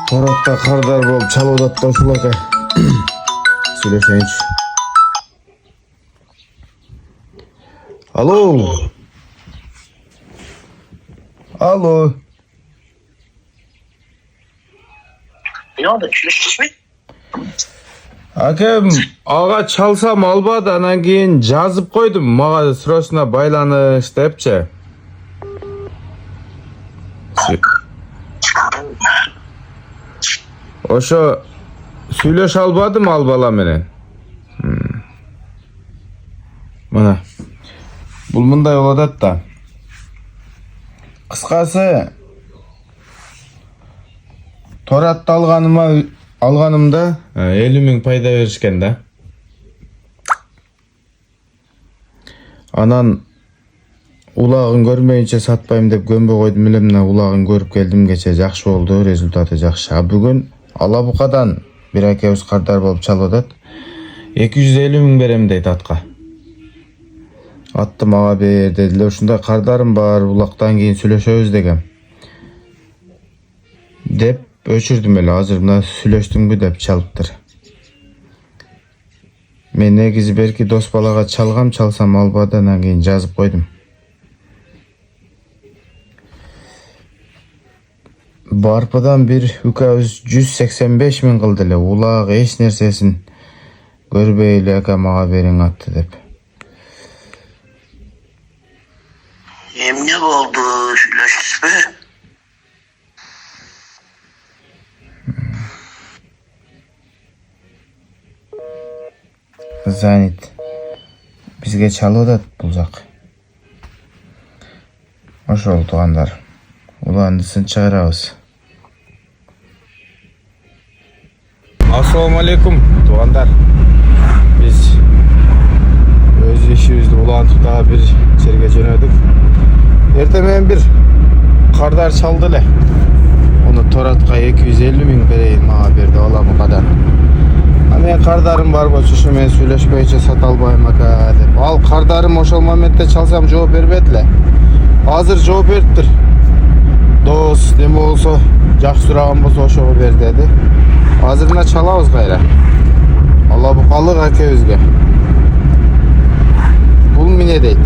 Toratda karдар bolup çalып атат да ушул ака. Сүйлөшөйүнчү. Алло. Алло. Ne oldu? Çürüştünüz mü? Акем, ага чалсам албады, анан кийин жазып койдум. Мага срочно байланыш депчи. Ошо сүйлөшө албадым ал бала менен. Мына. Бул мындай болуп атат да. Кыскасы Торатты алганымда 50 миң пайда беришкен да. Анан улагын көрмөйүнчө сатпайм деп көмбө койдум эле, мына улагын көрүп келдим кече, жакшы болду, результаты жакшы. А бүгүн Алабукадан бир акебиз кардар болуп чалып атат. 250 миң берем дейт атка. Атты мага бер дедилер, ушундай кардарым бар, улактан кийин сүйлөшөбүз дегем. Деп өчүрдүм эле, азыр мына сүйлөштүңбү деп чалыптыр. Мен негизи берки дос балага чалсам албады, анан кийин жазып койдум. Барпадан бир үкөбүз 185 миң кылды эле, улак эч нерсесин көрбөй эле ака мага бериң атты деп. Ne oldu? Çürüştünüz mü? Занят. Бизге чалып атат бул жак. Ошол туугандар. Уландысын чыгарабыз. Ассаламу алейкум, туугандар. Биз өз ишибизди улантып дагы бир жерге жөнөдүк. Эртең менен бир кардар чалды эле. Ону Торатка 250 миң берейин мага берди Алабукадан. Мен кардарым бар болчу, ушу мен сүйлөшпөйчө сата албайм ака деп. Ал кардарым ошол моментте чалсам жооп бербеди эле. Азыр жооп бериптир. Дос, неме болсо, жакшы сураган болсо ошого бер деди. Азыр мына чалабыз кайра. Алабукалык акебизге. Бул эмне дейт?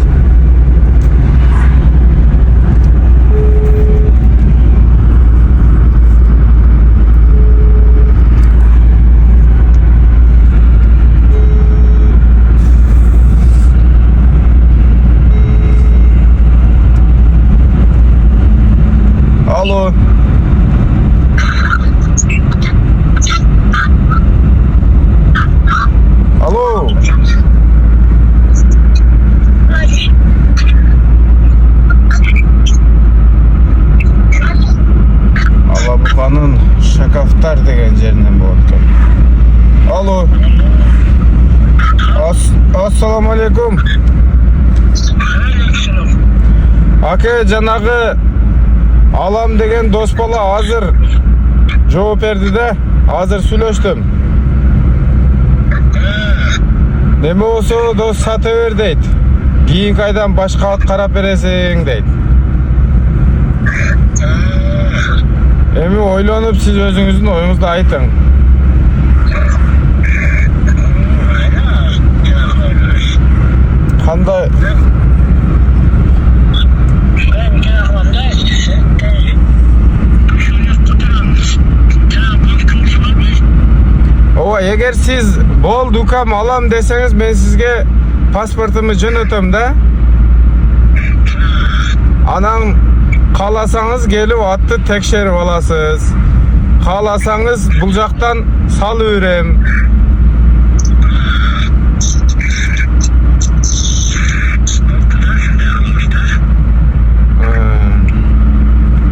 Алло. Алло. Алабуканын Шакафтар деген жеринен болот экен. Алло. Ассаламу алейкум. Аке, жанагы алам деген дос бала азыр жооп берди да, азыр сүйлөштүм. Неме болсо дос сата бер дейт. Кийинки айдан башка ат карап бересиң дейт. Эми ойлонуп сиз өзүңүздүн оюңузду айтың. Кандай? Ооба, эгер сиз болду укам алам десеңиз, мен сизге паспортумду жөнөтөм да. Анан кааласаңыз келип атты текшерип аласыз. Кааласаңыз бул жактан салып берем.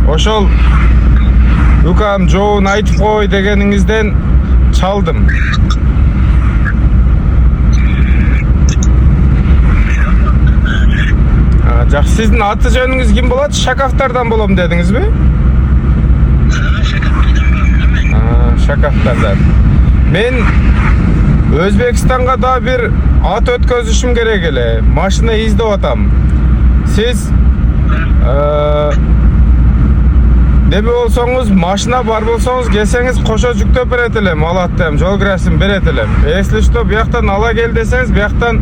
Ошол укам жообун айтып кой дегениңизден çaldım. Жакшы, сиздин аты жөнүңүз ким болот? Шакафтардан болом дедиңизби? Шакафтардан. Мен Өзбекстанга да бир ат өткөзүшүм керек эле. Машина издеп атам. Сиз Demi olsanız, maşına bar bolsanız gelseniz koşa жүктөп берет элем, алаттым, жол киресин берет элем. Если что, бияктан ала кел десеңиз, бияктан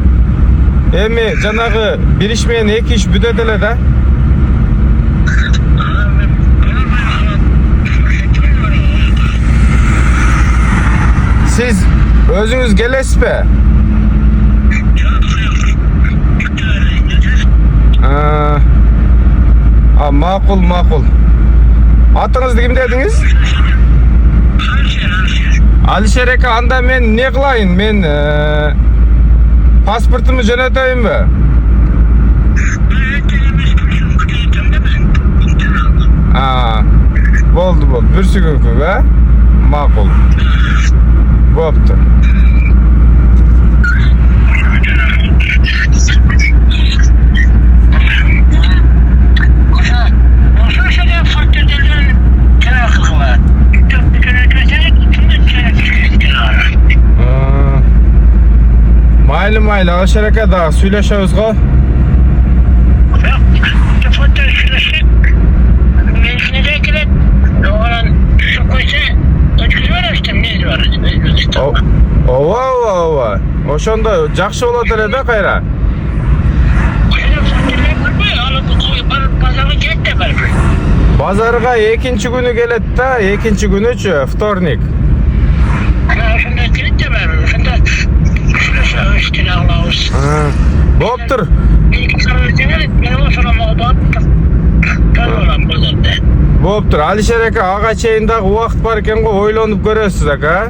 эми жанагы бир иш менен эки иш бүтөт эле да. Siz özünüz gelesizbe? Makul makul. Atыңызды kim dediniz? Alişer aka, anda men ne kılayın? Men pasportumu jönötөйүн mü? Boldu boldu. Bir sükünkü be. Makul. Boptu. Mayli Alişer aka da söyleşebiz go. Ova. Oşonda jakşı bolat ele da kayra. Bazarga ekinci günü gelet da, ekinci günü vtornik. Boptur. Boptur. Alişer aka, ağa çeyindagi vakt bar eken go, oylonуп көрөсүz aka.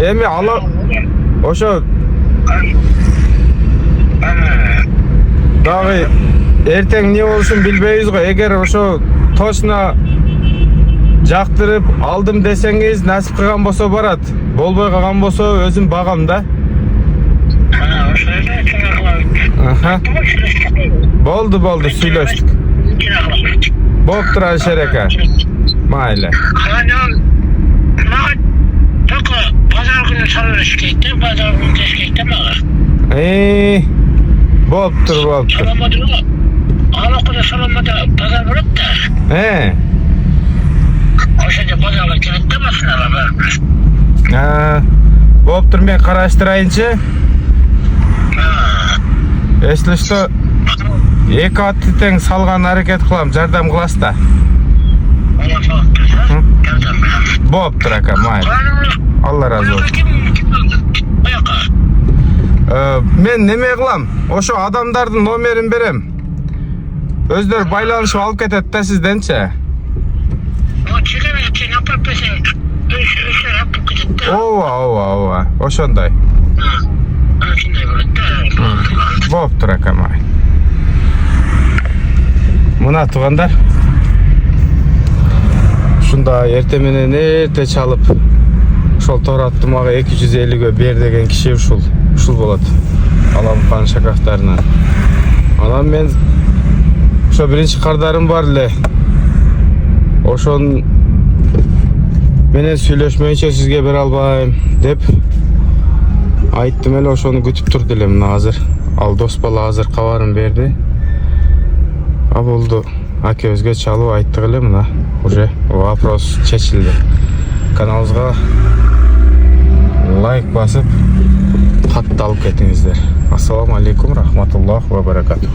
Emi ala oşo dagı erteң ne boluşun bilbeybiz go. Eger oşo точно жактырып алдым десеңиz, насип кылган болсо барат. Болбой калган болсо өзүм багам да. Boldu süйлөштүк. Boptur Alişer aka. Mayli. Pazar günü sarılışkeydi, pazar günü keşkeydi mi? Boptur. Salamadı mı? Ağlakıda salamadı, pazar bulup da. Koşaca pazarla gelip demesin ama. Boptur, men karaştırayınca. Если что, эки атты тең салган аракет кылам, жардам кыласыз да. Бопtur aka, mayli. Allah razı olsun. Men neme kılam? Oşo adamdardын номерин берем. Özдөр байланышып алып кетет да сизденчи. Ова. Ошондой. Boptur aka, mayli. Mına tuğanдар. Ушунда эрте менен эрте чалып ошол торатты мага 250гө бер деген киши ушул болот. Аламхан шакактарынан. Анан мен ошо биринчи кардарым бар эле. Ошон менен сүйлөшмөйүнчө сизге бере албайм деп айттым эле, ошону күтүп турду элем. Мына азыр ал дос бала азыр кабарын берди. Болду. Акебизге чалып айттык эле, мына уже вопрос чечилди. Каналыбызга лайк басып, катты алып кетиңиздер. Ассаламу алейкум, рахматуллах ва баракатух.